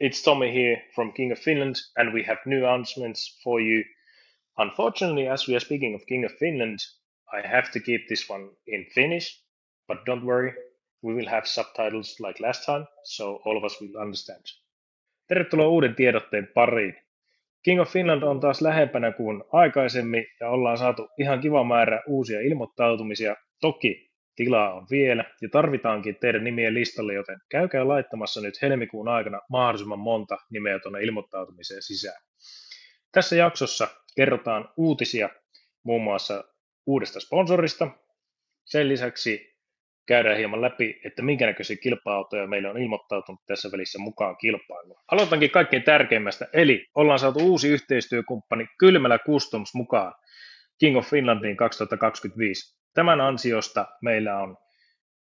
it's Tommy here from King of Finland, and we have new announcements for you. Unfortunately, as we are speaking of King of Finland, I have to keep this one in Finnish, but don't worry, we will have subtitles like last time, so all of us will understand. Tervetuloa uuden tiedotteen pariin. King of Finland on taas lähempänä kuin aikaisemmin ja ollaan saatu ihan kiva määrä uusia ilmoittautumisia. Toki tilaa on vielä ja tarvitaankin teidän nimien listalle, joten käykää laittamassa nyt helmikuun aikana mahdollisimman monta nimeä tuonne ilmoittautumiseen sisään. Tässä jaksossa kerrotaan uutisia muun muassa uudesta sponsorista. Sen lisäksi käydään hieman läpi, että minkä näköisiä kilpa-autoja meille on ilmoittautunut tässä välissä mukaan kilpailuun. Aloitankin kaikkein tärkeimmästä, eli ollaan saatu uusi yhteistyökumppani Kylmälä Customs mukaan King of Finlandiin 2025. Tämän ansiosta meillä on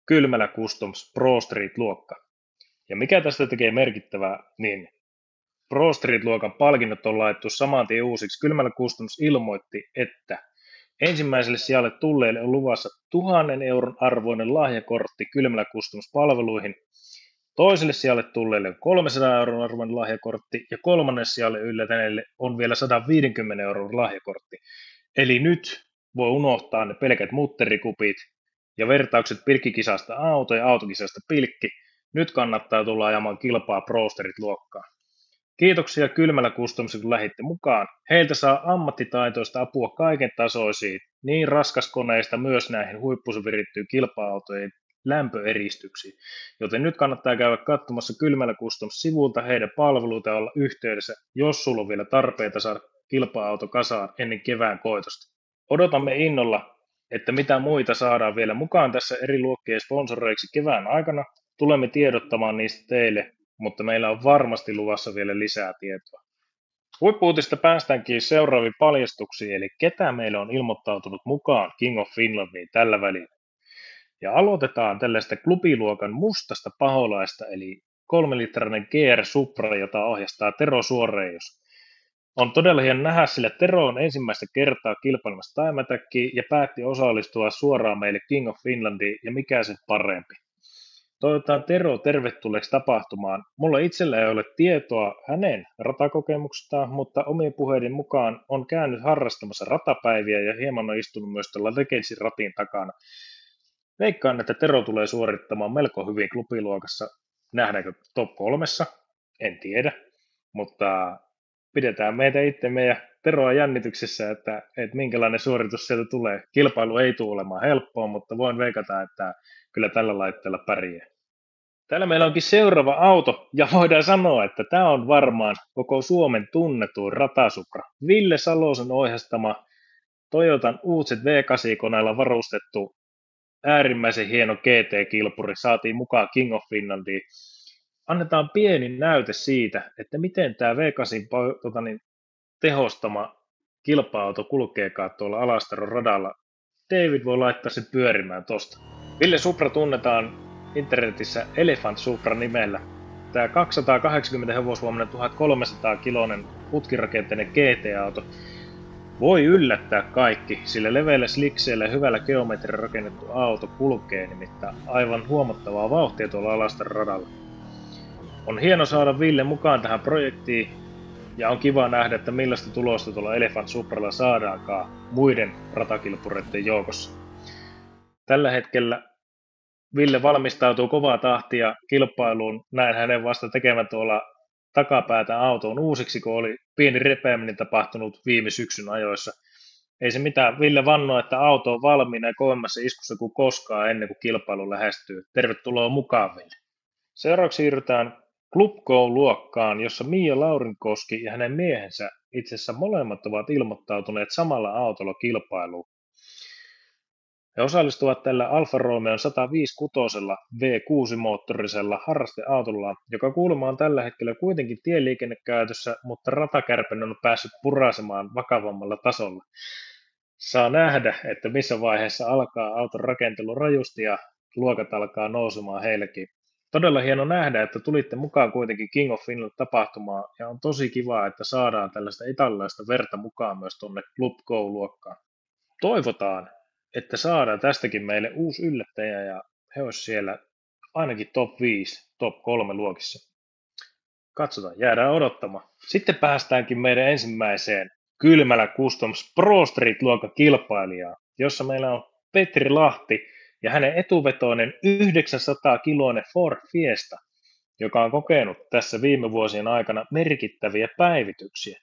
Kylmälä Customs Pro Street-luokka. Ja mikä tästä tekee merkittävää, niin Pro Street-luokan palkinnot on laittu saman tien uusiksi. Kylmälä Customs ilmoitti, että ensimmäiselle sijalle tulleille on luvassa 1,000 € arvoinen lahjakortti Kylmälä Customs-palveluihin. Toiselle sijalle tulleille on 300 € arvoinen lahjakortti ja kolmannen sijalle yllätäneille on vielä 150 € lahjakortti. Eli nyt voi unohtaa ne pelkät mutterikupit ja vertaukset pilkkikisasta auto ja autokisasta pilkki. Nyt kannattaa tulla ajamaan kilpaa Pro Street-luokkaan. Kiitoksia Kylmälä Customsille, kun lähditte mukaan. Heiltä saa ammattitaitoista apua kaiken tasoisiin, niin raskaskoneista myös näihin huippusuvirittyyn kilpa-autojen lämpöeristyksiin. Joten nyt kannattaa käydä katsomassa Kylmälä Customs-sivulta heidän palveluita ja olla yhteydessä, jos sulla on vielä tarpeita saada kilpa-auto kasaan ennen kevään koitosta. Odotamme innolla, että mitä muita saadaan vielä mukaan tässä eri luokkien sponsoreiksi kevään aikana. Tulemme tiedottamaan niistä teille, mutta meillä on varmasti luvassa vielä lisää tietoa. Huippu-uutista päästäänkin seuraaviin paljastuksiin, eli ketä meillä on ilmoittautunut mukaan King of Finlandiin tällä välillä. Ja aloitetaan tällaista klubiluokan mustasta paholaista, eli 3-litrainen GR Supra, jota ohjastaa Tero Suoreijos. On todella hieno nähdä, sillä Tero on ensimmäistä kertaa kilpailemassa Time Attackiin ja päätti osallistua suoraan meille King of Finlandiin, ja mikä sen parempi. Toivotaan Tero tervetulleeksi tapahtumaan. Mulla itsellä ei ole tietoa hänen ratakokemuksestaan, mutta omien puheiden mukaan on käynyt harrastamassa ratapäiviä ja hieman on istunut myös tällä Legendsin ratin takana. Veikkaan, että Tero tulee suorittamaan melko hyvin klubiluokassa. Nähdäänkö top 3? En tiedä, mutta pidetään meitä itsemme ja Teroa jännityksessä, että minkälainen suoritus sieltä tulee. Kilpailu ei tule olemaan helppoa, mutta voin veikata, että kyllä tällä laitteella pärjää. Täällä meillä onkin seuraava auto, ja voidaan sanoa, että tämä on varmaan koko Suomen tunnetuin ratasupra. Ville Salosen ohjastama Toyotan uutset V8-koneella varustettu äärimmäisen hieno GT-kilpuri saatiin mukaan King of Finlandiin. Annetaan pieni näyte siitä, että miten tämä V8 tehostama kilpa-auto kulkeekaan tuolla Alastaron radalla. David voi laittaa sen pyörimään tosta. Ville Supra tunnetaan internetissä Elephant Supra nimellä. Tämä 280 hevosvoimainen 1300-kiloinen putkirakenteinen GT-auto voi yllättää kaikki, sillä leveillä slikseillä ja hyvällä geometrilla rakennettu auto kulkee nimittäin aivan huomattavaa vauhtia tuolla Alastaron radalla. On hieno saada Ville mukaan tähän projektiin ja on kiva nähdä, että millaista tulosta tuolla Elephant Supralla saadaankaan muiden ratakilpureiden joukossa. Tällä hetkellä Ville valmistautuu kovaa tahtia kilpailuun, näin hänen vasta tekemään tuolla takapäätä autoon uusiksi, kun oli pieni repeäminen tapahtunut viime syksyn ajoissa. Ei se mitään, Ville vannoo, että auto on valmiina ja kovemmassa iskussa kuin koskaan ennen kuin kilpailu lähestyy. Tervetuloa mukaan, Ville. Seuraavaksi siirrytään Club Go-luokkaan, jossa Mia Laurinkoski ja hänen miehensä itse asiassa molemmat ovat ilmoittautuneet samalla autolla kilpailuun. He osallistuvat tällä Alfa Romeo 156 V6-moottorisella harrasteautolla, joka kuulemma on tällä hetkellä kuitenkin tieliikennekäytössä, mutta ratakärpänen on päässyt purasemaan vakavammalla tasolla. Saa nähdä, että missä vaiheessa alkaa auton rakentelu rajusti ja luokat alkaa nousemaan heillekin. Todella hieno nähdä, että tulitte mukaan kuitenkin King of Finland -tapahtumaan, ja on tosi kiva, että saadaan tällaista italialaista verta mukaan myös tuonne Club Go-luokkaan. Toivotaan, että saadaan tästäkin meille uusi yllättäjä ja he olisivat siellä ainakin top 5, top 3 luokissa. Katsotaan, jäädään odottamaan. Sitten päästäänkin meidän ensimmäiseen Kylmälä Customs Pro Street-luokan kilpailijaan, jossa meillä on Petri Lahti ja hänen etuvetoinen 900-kiloinen Ford Fiesta, joka on kokenut tässä viime vuosien aikana merkittäviä päivityksiä.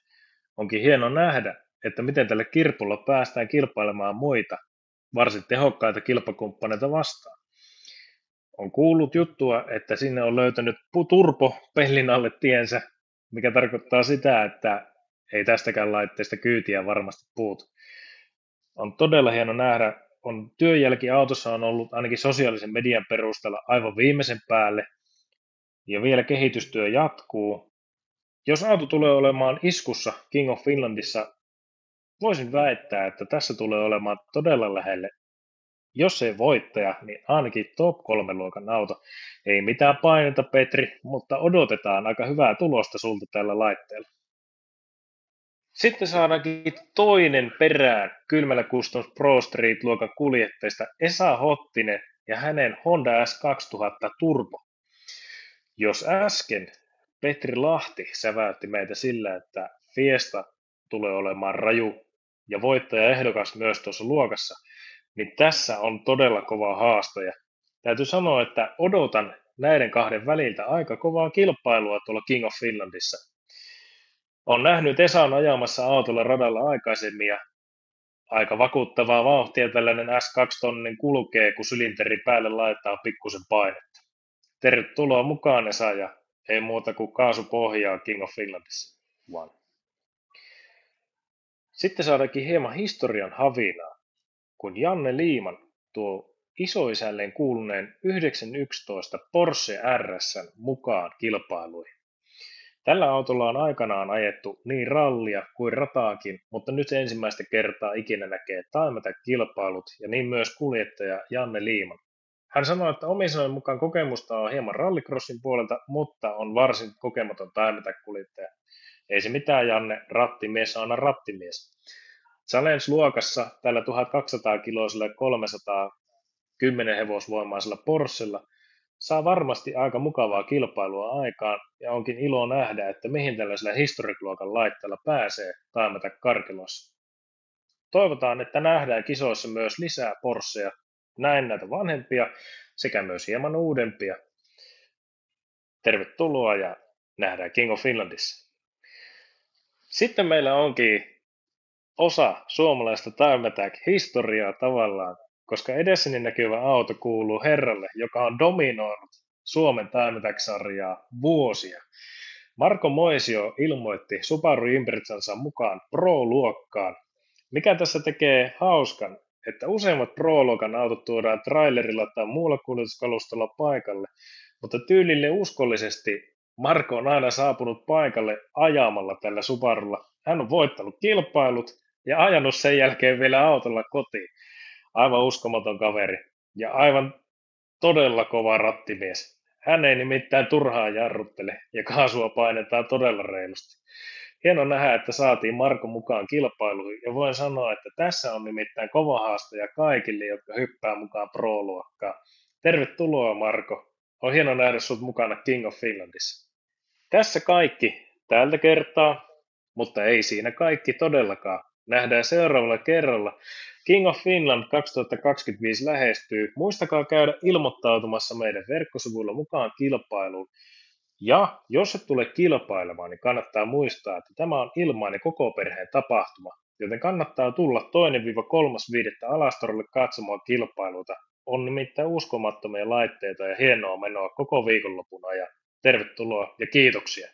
Onkin hieno nähdä, että miten tälle kirpulla päästään kilpailemaan muita, varsin tehokkaita kilpakumppaneita vastaan. On kuullut juttua, että sinne on löytänyt turpo pellin alle tiensä, mikä tarkoittaa sitä, että ei tästäkään laitteesta kyytiä varmasti puutu. On todella hieno nähdä, työnjälki autossa on ollut ainakin sosiaalisen median perusteella aivan viimeisen päälle, ja vielä kehitystyö jatkuu. Jos auto tulee olemaan iskussa King of Finlandissa, voisin väittää, että tässä tulee olemaan todella lähelle, jos ei voittaja, niin ainakin top 3 luokan auto. Ei mitään painetta, Petri, mutta odotetaan aika hyvää tulosta sulta tällä laitteella. Sitten saadaankin toinen perään Kylmälä Customs Pro Street-luokan kuljettajista Esa Hottinen ja hänen Honda S2000 Turbo. Jos äsken Petri Lahti säväytti meitä sillä, että Fiesta tulee olemaan raju ja voittajaehdokas myös tuossa luokassa, niin tässä on todella kova haastaja. Täytyy sanoa, että odotan näiden kahden väliltä aika kovaa kilpailua tuolla King of Finlandissa. On nähnyt Esan ajamassa autolla radalla aikaisemmin ja aika vakuuttavaa vauhtia tällainen S2-tonnin kulkee, kun sylinteri päälle laittaa pikkusen painetta. Tervetuloa mukaan Esa ja ei muuta kuin kaasupohjaa King of Finlandissa. One. Sitten saadaankin hieman historian havinaa, kun Janne Liiman tuo isoisälleen kuuluneen 911 Porsche RS:n mukaan kilpailuihin. Tällä autolla on aikanaan ajettu niin rallia kuin rataakin, mutta nyt ensimmäistä kertaa ikinä näkee Time Attack-kilpailut ja niin myös kuljettaja Janne Liiman. Hän sanoi, että omin sanojen mukaan kokemusta on hieman rallycrossin puolelta, mutta on varsin kokematon Time Attack-kuljettaja. Ei se mitään, Janne, rattimies on aina rattimies. Challenge-luokassa tällä 1200-kiloisella 310 hevosvoimaisella Porschella saa varmasti aika mukavaa kilpailua aikaan, ja onkin ilo nähdä, että mihin tällaisella historic-luokan laitteella pääsee taimata karkelossa. Toivotaan, että nähdään kisoissa myös lisää Porscheja, näin näitä vanhempia sekä myös hieman uudempia. Tervetuloa ja nähdään King of Finlandissa. Sitten meillä onkin osa suomalaista Time Attack-historiaa tavallaan, koska edessäni näkyvä auto kuuluu herralle, joka on dominoinut Suomen Time Attack-sarjaa vuosia. Marko Moisio ilmoitti Subaru Imprezansa mukaan Pro-luokkaan. Mikä tässä tekee hauskan, että useimmat Pro-luokan autot tuodaan trailerilla tai muulla kuljetuskalustolla paikalle, mutta tyylille uskollisesti Marko on aina saapunut paikalle ajamalla tällä Subarulla. Hän on voittanut kilpailut ja ajanut sen jälkeen vielä autolla kotiin. Aivan uskomaton kaveri ja aivan todella kova rattimies. Hän ei nimittäin turhaan jarruttele ja kaasua painetaan todella reilusti. Hieno nähdä, että saatiin Marko mukaan kilpailuihin ja voin sanoa, että tässä on nimittäin kova haastaja kaikille, jotka hyppää mukaan Pro-luokkaan. Tervetuloa Marko. On hieno nähdä sinut mukana King of Finlandissa. Tässä kaikki tältä kertaa, mutta ei siinä kaikki todellakaan. Nähdään seuraavalla kerralla. King of Finland 2025 lähestyy. Muistakaa käydä ilmoittautumassa meidän verkkosivuilla mukaan kilpailuun. Ja jos et tule kilpailemaan, niin kannattaa muistaa, että tämä on ilmainen koko perheen tapahtuma, joten kannattaa tulla 2.–3.5. Alastorille katsomaan kilpailuita. On nimittäin uskomattomia laitteita ja hienoa menoa koko viikonlopun ajan. Tervetuloa ja kiitoksia.